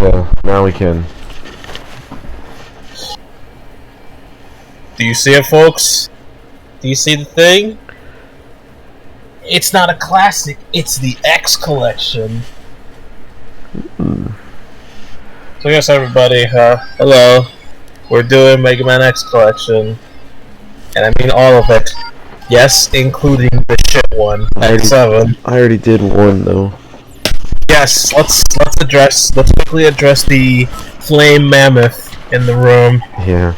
Yeah, now we can. Do you see it, folks? Do you see the thing? It's not a classic, it's the X collection. So yes, everybody, hello. We're doing Mega Man X collection. And I mean all of it. Yes, including the shit one, X7. I already did one, though. Yes, let's quickly address the Flame Mammoth in the room. Yeah.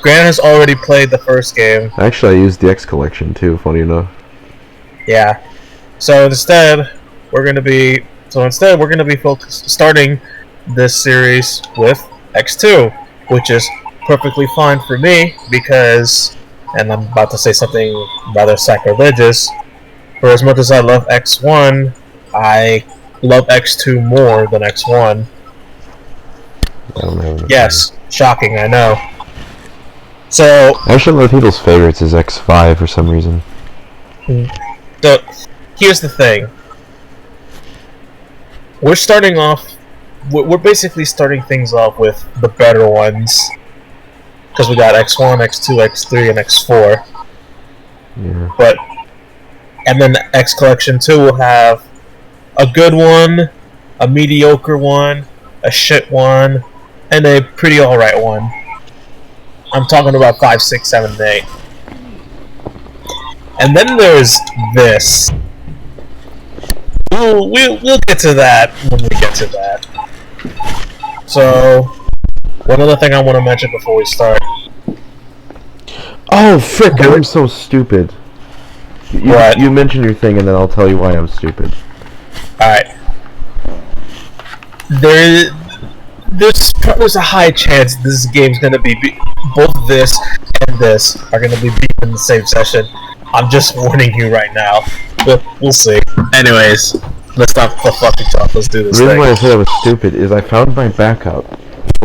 Grant has already played the first game. Actually, I used the X collection, too, funny enough. Yeah. So instead, we're gonna be starting this series with X2, which is perfectly fine for me because, and I'm about to say something rather sacrilegious, for as much as I love X1, I love X2 more than X1. Yes, shocking, I know. So actually, a lot of people's favorites is X5 for some reason. So, here's the thing. We're basically starting things off with the better ones. Because we got X1, X2, X3, and X4. Yeah. And then the X Collection 2 will have a good one, a mediocre one, a shit one, and a pretty alright one. I'm talking about 5, 6, 7, and 8. And then there's this. We'll get to that when we get to that. So, one other thing I want to mention before we start. Oh, frick, I'm so stupid. You mention your thing and then I'll tell you why I'm stupid. Alright. There's a high chance this game's gonna be both this and this are gonna be beat in the same session. I'm just warning you right now. We'll see. Anyways, let's stop the fucking talk. Let's do this. The reason why I said I was stupid is I found my backup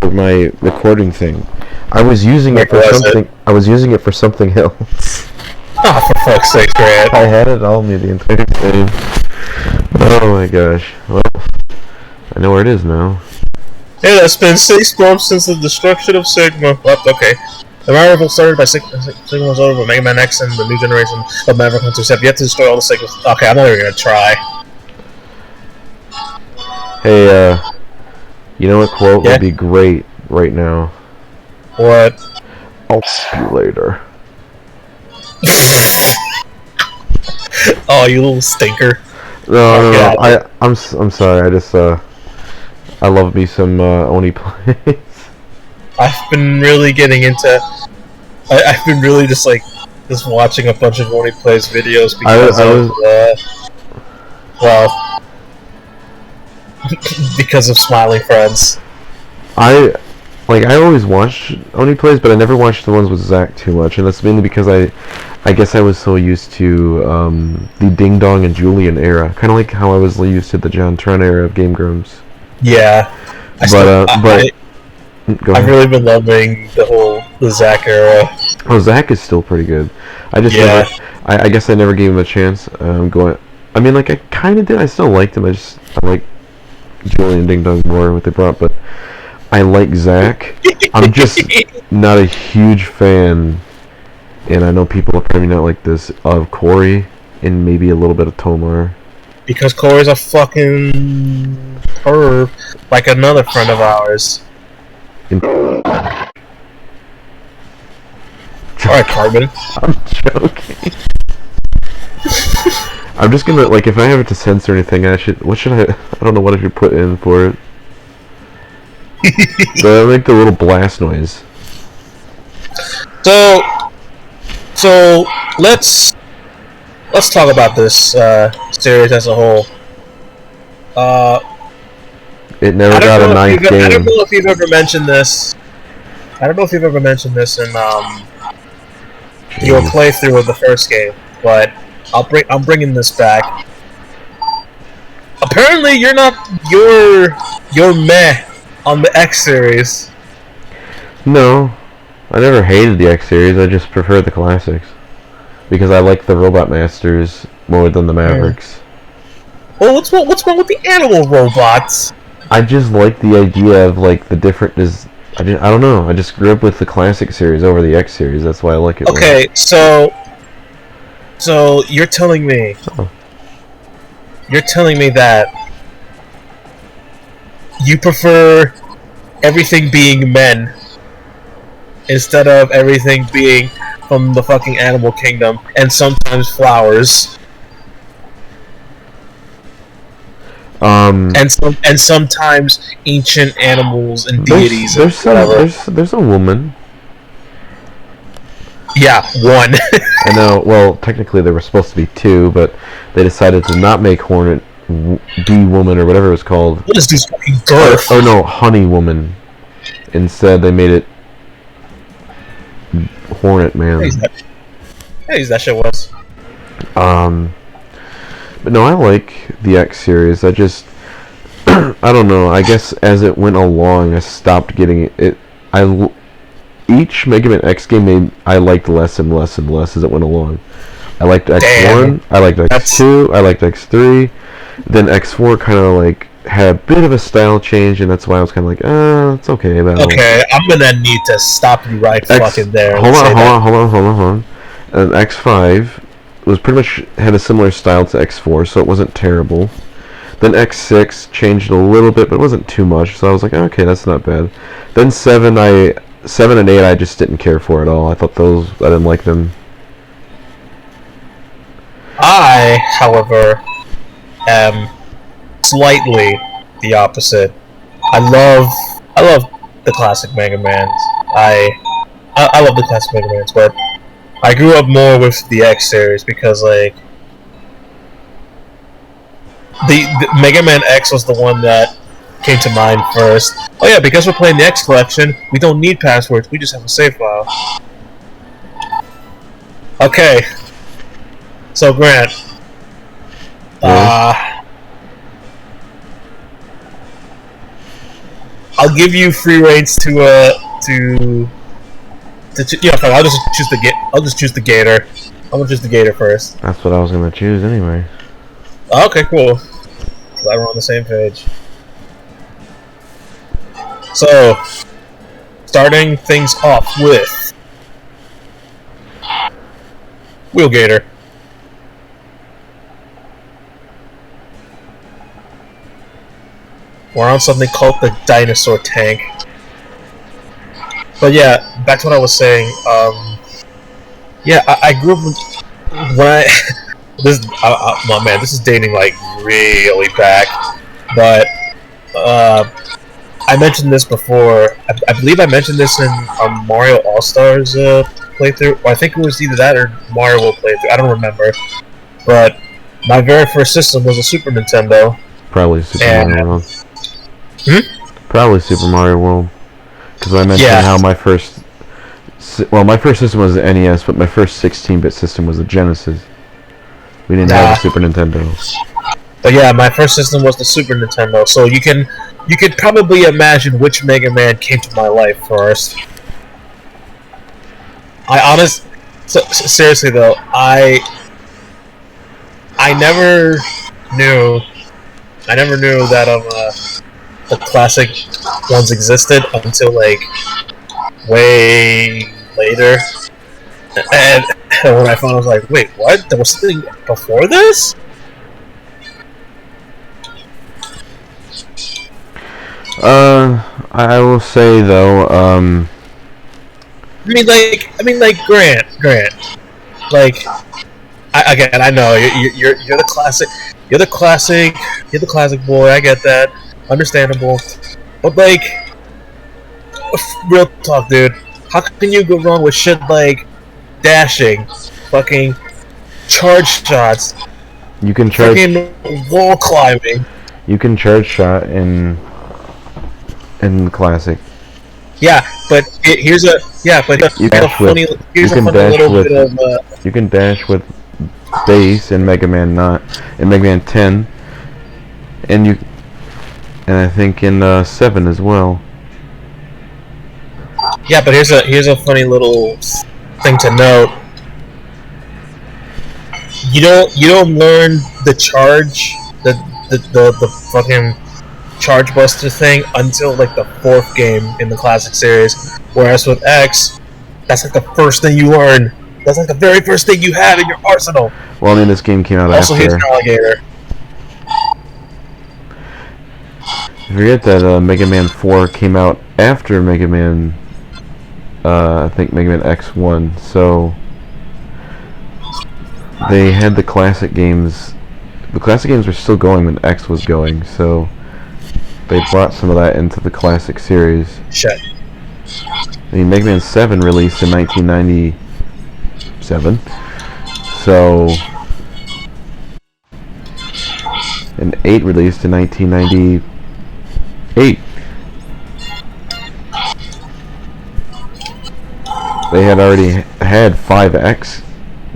for my recording thing. I was using it for something. I was using it for something else. Oh, for fuck's sake, Grant! I had it on me the entire time. Oh my gosh. Well, I know where it is now. It has been 6 months since the destruction of Sigma. Oh, okay. The Marvel started by Sigma was over, but Mega Man X and the new generation of Maverick Hunters have yet to destroy all the Sigmas. Okay, I'm not even gonna try. Hey, you know what quote would be great right now? What? I'll see you later. Oh, you little stinker. No, I'm sorry. I just I love me some Oni plays. I've been really getting into. I've been really just watching a bunch of Oni plays videos because because of Smiling Friends. I always watched Oni plays, but I never watched the ones with Zach too much, and that's mainly because I guess I was so used to the Ding Dong and Julian era, kind of like how I was used to the John Tron era of Game Grumps. Yeah, I've really been loving the Zach era. Oh, Zach is still pretty good. I guess I never gave him a chance. I mean, I kind of did. I still liked him. I like Julian and Ding Dong more what they brought, but I like Zach. I'm just not a huge fan, and I know people are probably not like this, of Corey and maybe a little bit of Tomar. Because Corey's a fucking perv, like another friend of ours. Alright, Carbon. I'm joking. I'm just gonna, if I have it to censor anything, I don't know what I should put in for it. So I make the little blast noise. So let's talk about this series as a whole. It never got a ninth game. I don't know if you've ever mentioned this. I don't know if you've ever mentioned this in your playthrough of the first game, but I'm bringing this back. Apparently, you're meh on the X series. No, I never hated the X series. I just prefer the classics because I like the Robot Masters more than the Mavericks. Well, what's wrong with the animal robots? I just like the idea of like the different is. I don't know. I just grew up with the classic series over the X series. That's why I like it. Okay, so you're telling me that you prefer everything being men instead of everything being from the fucking animal kingdom and sometimes flowers. And sometimes ancient animals and deities. There's a woman. Yeah, one. I know. Well, technically there were supposed to be two, but they decided to not make Hornet Bee Woman or whatever it was called. What is this fucking girth? Oh no, Honey Woman. Instead, they made it Hornet Man. Hey, that shit was. But no, I like the X series. I just, I don't know. I guess as it went along, I stopped getting it. Each Mega Man X game I liked less and less and less as it went along. I liked X1, I liked X2, I liked X3. Then X4 kind of like had a bit of a style change, and that's why I was kind of like, it's okay. Okay, I'm gonna need to stop you right fucking there. Hold on. And X5 was pretty much had a similar style to X4, so it wasn't terrible. Then X6 changed a little bit, but it wasn't too much, so I was like, okay, that's not bad. Then 7 and 8 I just didn't care for at all. I didn't like them. I, however, am slightly the opposite. I love the classic Mega Mans. I love the classic Mega Mans, but I grew up more with the X series because like the Mega Man X was the one that came to mind first. Oh yeah, because we're playing the X collection, we don't need passwords, we just have a save file. Okay. So Grant. I'll give you free reins to yeah, fine, I'll just choose the Gator. I'm gonna choose the Gator first. That's what I was gonna choose anyway. Okay, cool. Glad we're on the same page. So, starting things off with Wheel Gator. We're on something called the Dinosaur Tank. But yeah, back to what I was saying. Yeah, I grew up with, when oh man, this is dating like really back. But I mentioned this before. I believe I mentioned this in Mario All Stars playthrough. Or I think it was either that or Mario World playthrough. I don't remember. But my very first system was a Super Nintendo. Probably Super Mario World. Probably Super Mario World. Because I mentioned how my first system was the NES, but my first 16-bit system was the Genesis. We didn't have a Super Nintendo. But yeah, my first system was the Super Nintendo, so you could probably imagine which Mega Man came to my life first. Seriously though, I never knew that the classic ones existed until like way later. And when I found, I was like, wait, what? There was something before this? I will say though, I mean, Grant. Like, I know you're the classic. You're the classic boy. I get that. Understandable. But like, real talk, dude. How can you go wrong with shit like dashing, fucking charge shots? You can charge. Fucking wall climbing. You can charge shot in classic. Yeah, but here's a funny little bit of. You can dash with base in Mega Man 10, and I think in 7 as well. Yeah, but here's a funny little thing to note. You don't learn the charge, the fucking charge buster thing until like the 4th game in the classic series. Whereas with X, that's like the first thing you learn. That's like the very first thing you have in your arsenal. Well, I mean, this game came out Also, after. he's an alligator. Forget that Mega Man 4 came out after Mega Man, I think Mega Man X1, so they had the classic games. The classic games were still going when X was going, so they brought some of that into the classic series. Shit. I mean, Mega Man 7 released in 1997, so... and 8 released in 1998. They had already had 5X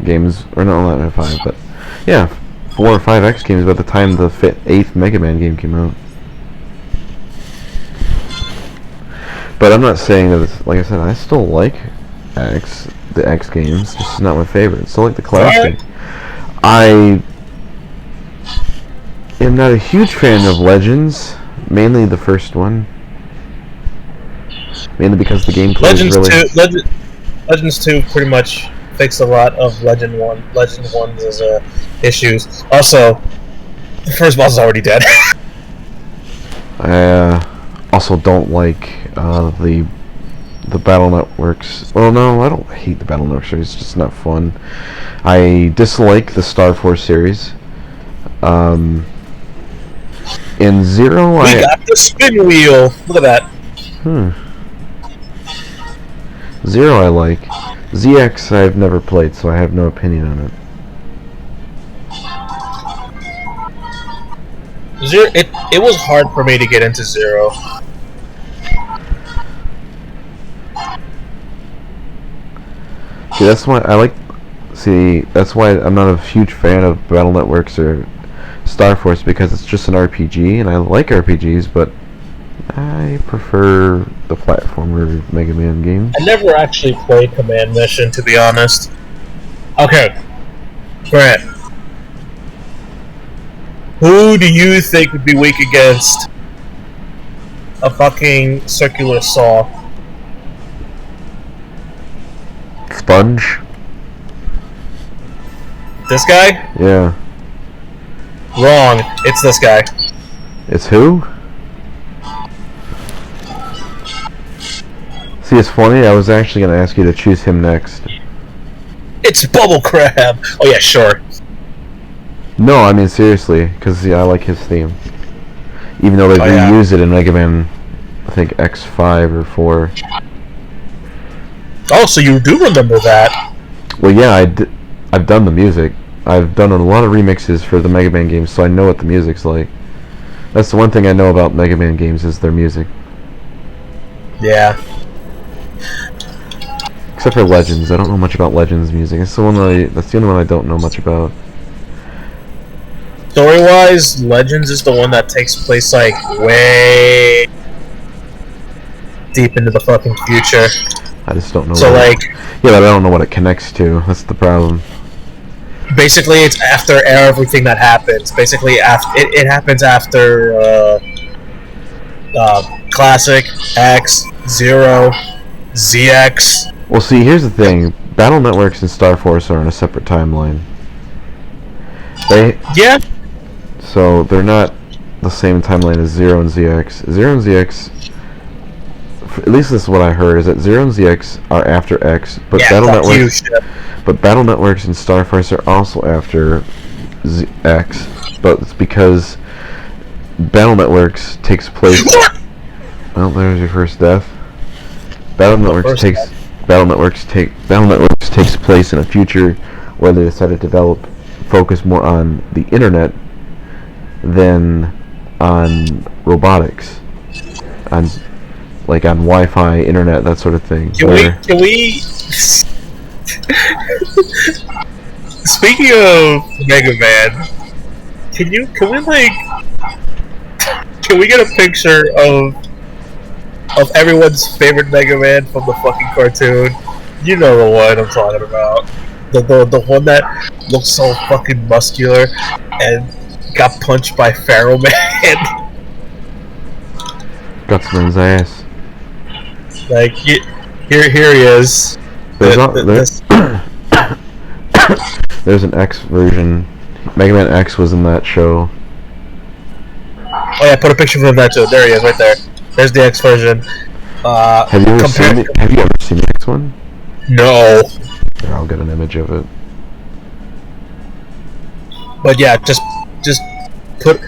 games, or no, not 5, but yeah, 4 or 5X games by the time the 8th Mega Man game came out. But I'm not saying that it's, like I said, I still like the X games, just not my favorite. Still like the classic. I am not a huge fan of Legends, mainly the first one. Mainly because the gameplay is really... Legends 2 pretty much fixed a lot of Legend 1. Legend 1's issues. Also, the first boss is already dead. I also don't like the Battle Networks. Well, no, I don't hate the Battle Network series. It's just not fun. I dislike the Star Force series. In Zero, we got the spin wheel. Look at that. Zero I like. ZX I've never played, so I have no opinion on it. Zero. It was hard for me to get into Zero. See, that's why I like. See, that's why I'm not a huge fan of Battle Networks or Star Force, because it's just an RPG, and I like RPGs, but I prefer the platformer Mega Man games. I never actually played Command Mission, to be honest. Okay, Grant. Who do you think would be weak against a fucking circular saw? Sponge? This guy? Yeah. Wrong. It's this guy. It's who? See, it's funny, I was actually going to ask you to choose him next. It's Bubble Crab! Oh yeah, sure. No, I mean seriously, because I like his theme. Even though they reused it in Mega Man, I think X5 or 4. Oh, so you do remember that? Well, yeah, I've done the music. I've done a lot of remixes for the Mega Man games, so I know what the music's like. That's the one thing I know about Mega Man games is their music. Yeah. Except for Legends, I don't know much about Legends music. That's the only one I don't know much about. Story-wise, Legends is the one that takes place like way deep into the fucking future. I just don't know. So like, yeah, but I don't know what it connects to. That's the problem. Basically, it's after everything that happens. Basically, it happens after Classic, X, Zero, ZX. Well, see, here's the thing. Battle Networks and Star Force are on a separate timeline. Yeah. So they're not the same timeline as Zero and ZX. Zero and ZX, at least this is what I heard, is that Zero and ZX are after X, but Battle Networks and Star Force are also after X. But it's because Battle Networks takes place. Well, there's your first death. Battle Networks takes place in a future where they decided to focus more on the internet than on robotics, on Wi-Fi, internet, that sort of thing. Can we? Speaking of Mega Man, can we get a picture of everyone's favorite Mega Man from the fucking cartoon? You know the one I'm talking about. The one that looks so fucking muscular and got punched by Pharaoh Man. Gutsman's ass. Like here he is. There's an X version. Mega Man X was in that show. Oh yeah, put a picture of that too. There he is, right there. There's the X version. Have you ever seen the X one? No. Here, I'll get an image of it. But yeah, just put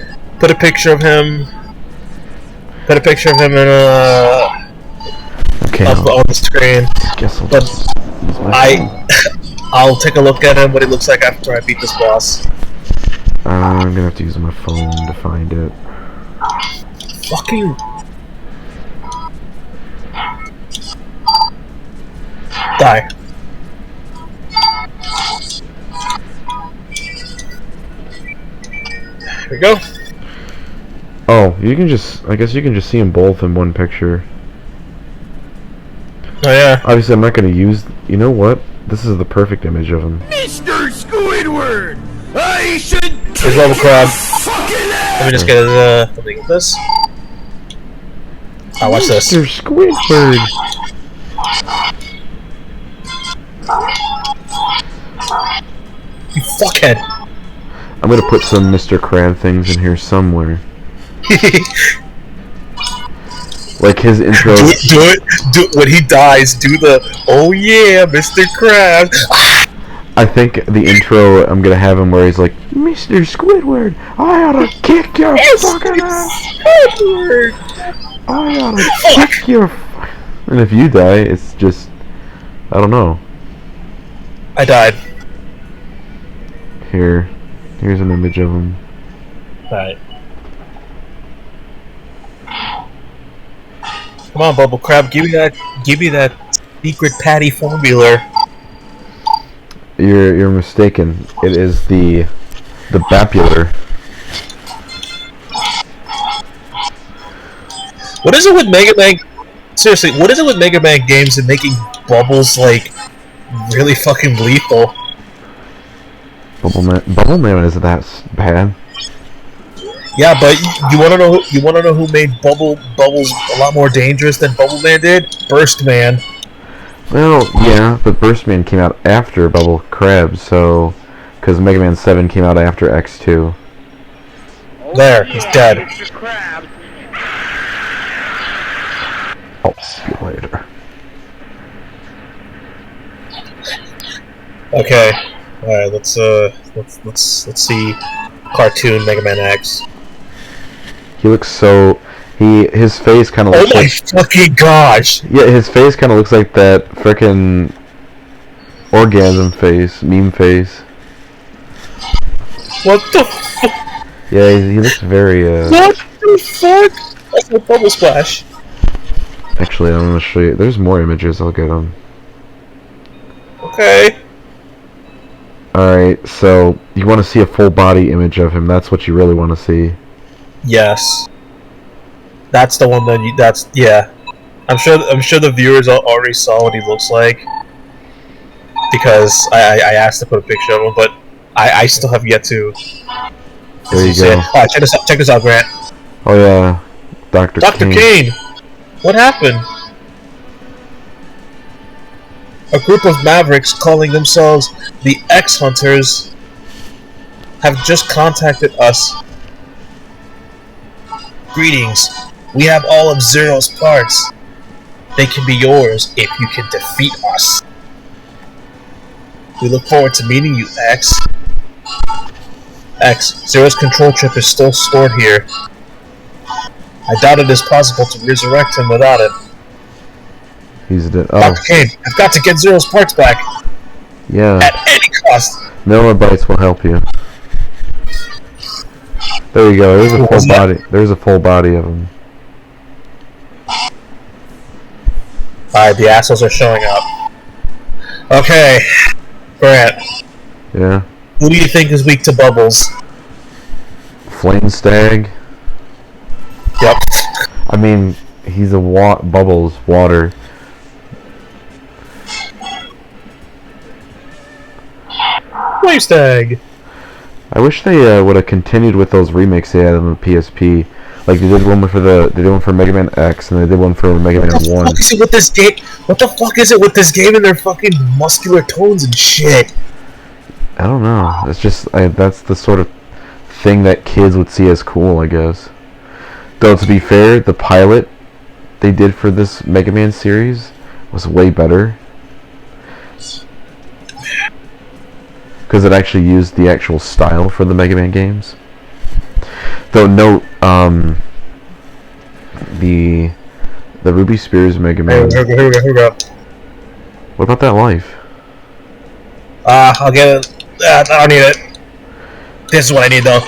a picture of him. Put a picture of him in okay, up on the screen. Guess I'll but just use my phone. I'll take a look at him, what he looks like after I beat this boss. I'm gonna have to use my phone to find it. Fucking. Die. Here we go. Oh, you can just, I guess you can just see them both in one picture. Oh yeah. Obviously I'm not gonna use, you know what? This is the perfect image of him. Mr. Squidward! I should There's Bubble Crab. Let me just get let me get this. I'll watch this. Mr. Squidward! You fuckhead. I'm gonna put some Mr. Crab things in here somewhere. Like his intro. Do it. When he dies, do the oh yeah, Mr. Krabs. I think the intro, I'm gonna have him where he's like, Mr. Squidward, I oughta kick your fucking ass. Squidward. I oughta kick your. And if you die, it's just, I don't know. I died. Here's an image of him. Alright. Come on, Bubble Crab, give me that secret patty formula. You're mistaken. It is the Bapular. What is it with Mega Man? Seriously, what is it with Mega Man games and making Bubbles like really fucking lethal? Bubble Man isn't that bad. Yeah, but you wanna know who made Bubbles a lot more dangerous than Bubble Man did? Burst Man. Well, yeah, but Burst Man came out after Bubble Crab, so because Mega Man 7 came out after X2. There, he's dead. I'll see you later. Okay, all right. Let's see. Cartoon Mega Man X. He looks so. His face kind of looks Oh my like. fucking gosh! Yeah, his face kind of looks like that frickin' orgasm face, meme face. What the fuck? Yeah, he looks very. What the fuck? That's a Bubble Splash. Actually, I'm gonna show you. There's more images. I'll get them. Okay. Alright, so you want to see a full body image of him. That's what you really want to see. Yes. That's the one that that's yeah. I'm sure the viewers already saw what he looks like. Because I asked to put a picture of him, but I still have yet to. There you go. Alright, check this out, Grant. Oh yeah, Dr. Kane. What happened? A group of mavericks calling themselves the X-Hunters have just contacted us. Greetings. We have all of Zero's parts. They can be yours if you can defeat us. We look forward to meeting you, X. X, Zero's control chip is still stored here. I doubt it is possible to resurrect him without it. He's dead. Oh. Dr. Kane, I've got to get Zero's parts back. Yeah. At any cost. Millibytes will help you. There you go. There's a full body. There's a full body of him. Alright, the assholes are showing up. Okay, Grant. Yeah. Who do you think is weak to Bubbles? Flame Stag. Yep. I mean, he's a Bubbles water. Flame Stag. I wish they would have continued with those remakes they had on the PSP, Like they did one for Mega Man X, and they did one for Mega Man 1. What the fuck is it with this game? What the fuck is it with this game and their fucking muscular tones and shit? I don't know. It's just that's the sort of thing that kids would see as cool, I guess. Though to be fair, the pilot they did for this Mega Man series was way better. Because it actually used the actual style for the Mega Man games. Though note, the Ruby Spears Mega Man. Here we go. What about that life? I'll get it. I don't need it. This is what I need though.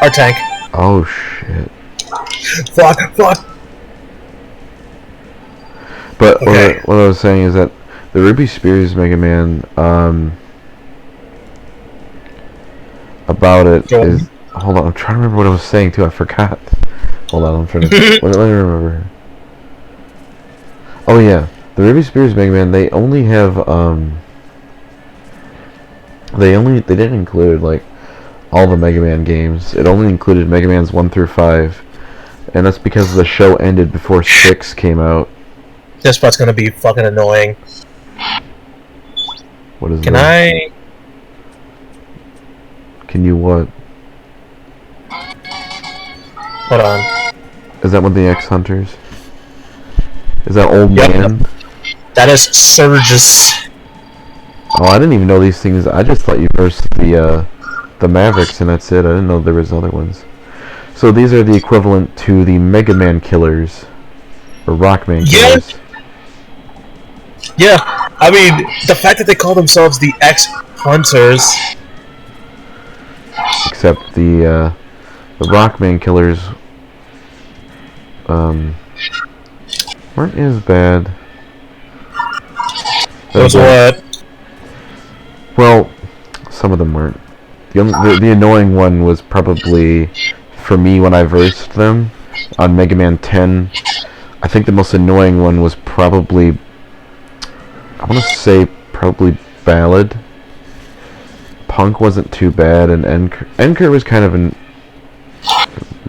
Our tank. Oh shit. Fuck. But Okay. what I was saying is that the Ruby Spears Mega Man, about it Go on. is. Hold on, I'm trying to remember what I was saying too. I forgot. Hold on, I'm trying to. Let me remember. Oh yeah, the Ruby Spears Mega Man. They only have They didn't include like all the Mega Man games. It only included Mega Man's 1 through 5, and that's because the show ended before 6 came out. This part's gonna be fucking annoying. What is Can that? I? Can you what? Hold on. Is that one of the X Hunters? Is that old Yep. man? That is Surges. Oh, I didn't even know these things. I just thought you versed the Mavericks and that's it. I didn't know there was other ones. So these are the equivalent to the Mega Man Killers, or Rockman Yeah. Killers. Yeah, I mean the fact that they call themselves the X Hunters. Except the Rockman Killers weren't as bad. Those what? Well, some of them weren't. The annoying one was probably, for me when I versed them on Mega Man 10, I think the most annoying one was probably, I want to say probably Ballad. Punk wasn't too bad, and Enker was kind of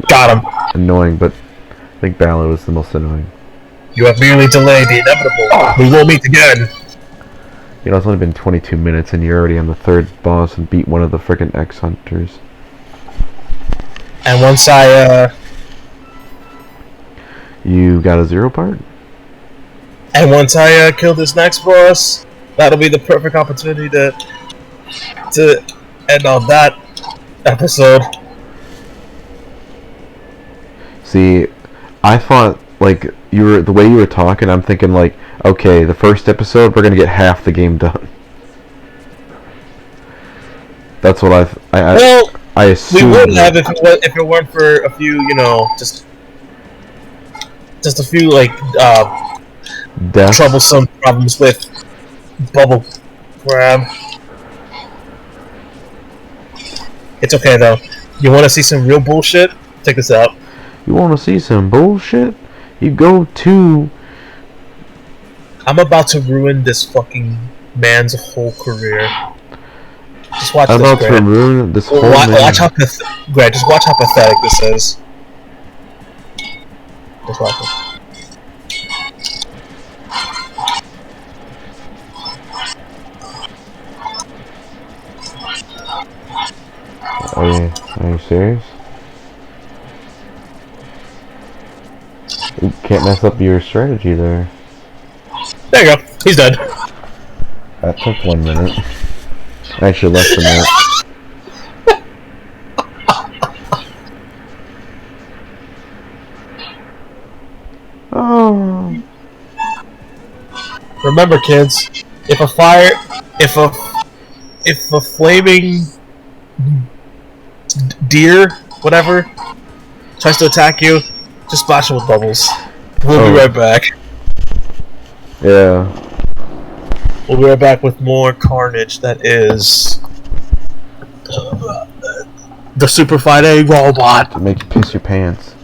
Got him. annoying, but I think Ballad was the most annoying. You have merely delayed the inevitable. We will meet again. You know, it's only been 22 minutes and you're already on the third boss and beat one of the frickin' X Hunters. And once I You got a 0 part? kill this next boss, that'll be the perfect opportunity to end on that episode. See, I thought, like, the way you were talking, I'm thinking, like, okay, the first episode, we're gonna get half the game done. That's what Well, I we assumed. would have if it weren't for a few, just a few, like, Deaths. troublesome problems with Bubble Grab. It's okay, though. You want to see some real bullshit? Check this out. You wanna see some bullshit? You go to... I'm about to ruin this fucking man's whole career. Just watch I'm this, about to Grant. ruin this whole Watch man. how Grant, just watch how pathetic this is. Just watch it. Are you serious? You can't mess up your strategy there. There you go. He's dead. That took 1 minute. Actually, less than that. Oh. Remember, kids, if a flaming deer, whatever, tries to attack you, just splash him with bubbles. We'll be right back. Yeah. We'll be right back with more carnage. That is the Super Fight A robot. To make you piss your pants.